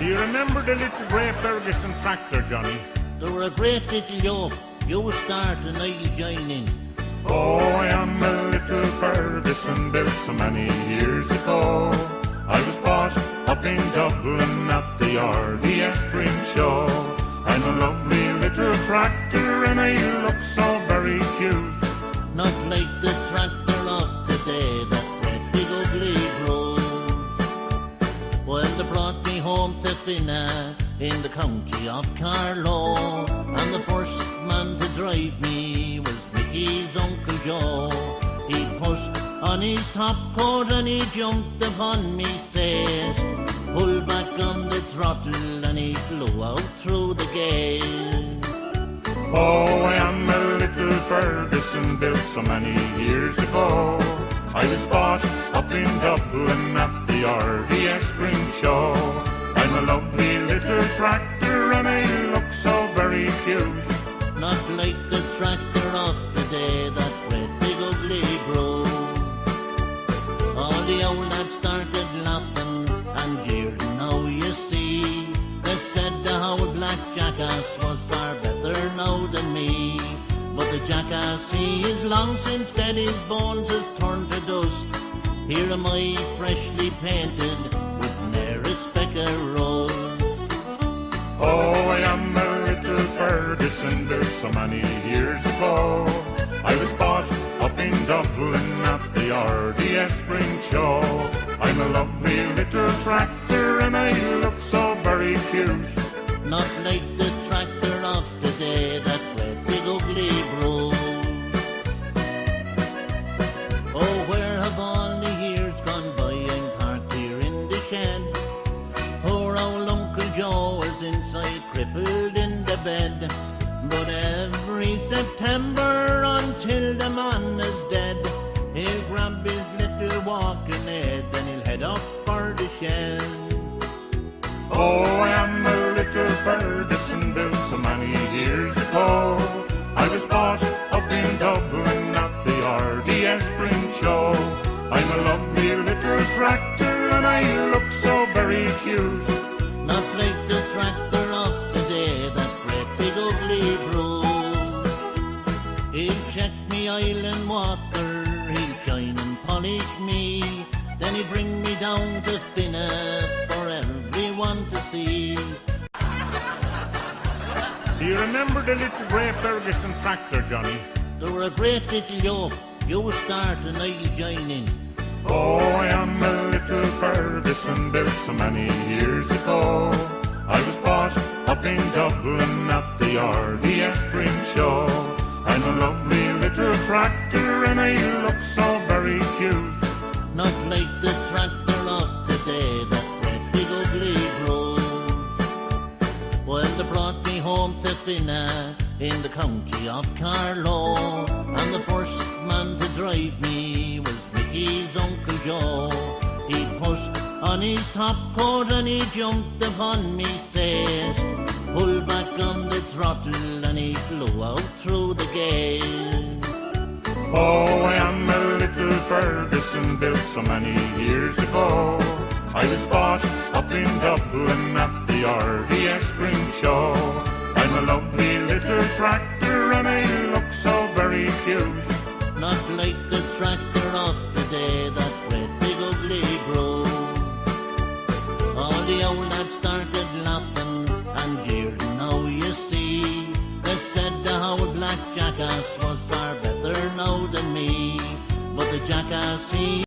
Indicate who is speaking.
Speaker 1: Do you remember the little grey Ferguson tractor, Johnny?
Speaker 2: They were a great little yoke. You start and I'll join in.
Speaker 1: Oh, I am a little Ferguson built so many years ago. I was bought up in Dublin at the RDS Spring Show. I'm a lovely little tractor and I look so very cute.
Speaker 2: Not like the tractor of today, that red big ugly rose. Well, they brought me home to Finna in the county of Carlow, and the first man to drive me was Mickey's Uncle Joe. He put on his top coat and he jumped upon me seat, pulled back on the throttle and he flew out through the gate.
Speaker 1: Oh, I am a little Ferguson built so many years ago. I was bought up in Dublin at the RDS Spring Show. I'm a lovely little tractor and I look so very cute.
Speaker 2: Not like the tractor of today, that red big ugly bro. All the old lads started laughing and jeering, now you see. They said the whole black jackass was far better now than me. But the jackass, he is long since dead, his bones has turned to dust. Here am I freshly painted with ne'er a speck of rose.
Speaker 1: Oh, I am a little Ferguson built so many years ago. I was bought up in Dublin at the RDS Spring Show. I'm a lovely little tractor and I look so very cute.
Speaker 2: Not like the tractor of today, that red big ugly bro. Oh, where have all the years gone by? I'm parked here in the shed. Poor old Uncle Joe is inside, crippled in the bed. But every September until the man is dead, he'll grab his little walking head and he'll head up for the shed.
Speaker 1: Oh, I am a little Ferguson built so many years ago. I was bought up in Dublin at the RDS Spring Show. I'm a lovely little tractor and I look so very cute.
Speaker 2: Not like the tractor of today, that great big ugly bro. He'll check me oil and water, he'll shine and polish me, then he'll bring me down to Finna for everyone to see.
Speaker 1: Do you remember the little grey Ferguson tractor, Johnny?
Speaker 2: They were a great little yoke. You start and I'll join in.
Speaker 1: Oh, I am a little Ferguson built so many years ago. I was bought up in Dublin at the RDS Spring Show. I'm a lovely little tractor and I look so very cute.
Speaker 2: Not like the tractor of today, that red big ugly rose. Well, they brought me home to Finna in the county of Carlow, and the first man to drive me was Mickey's Uncle Joe. He put on his top coat and he jumped upon me seat, pulled back on the throttle and he flew out through the gate.
Speaker 1: Oh, I am a little Ferguson built so many years ago. I was bought up in Dublin at the RDS Spring Show. I'm a lovely little tractor and I look so very cute.
Speaker 2: Not like the tractor of today, that red big ugly bro. All the old lads started laughing and jeering, now you see. They said the whole black jackass was far better now than me. But the jackass, he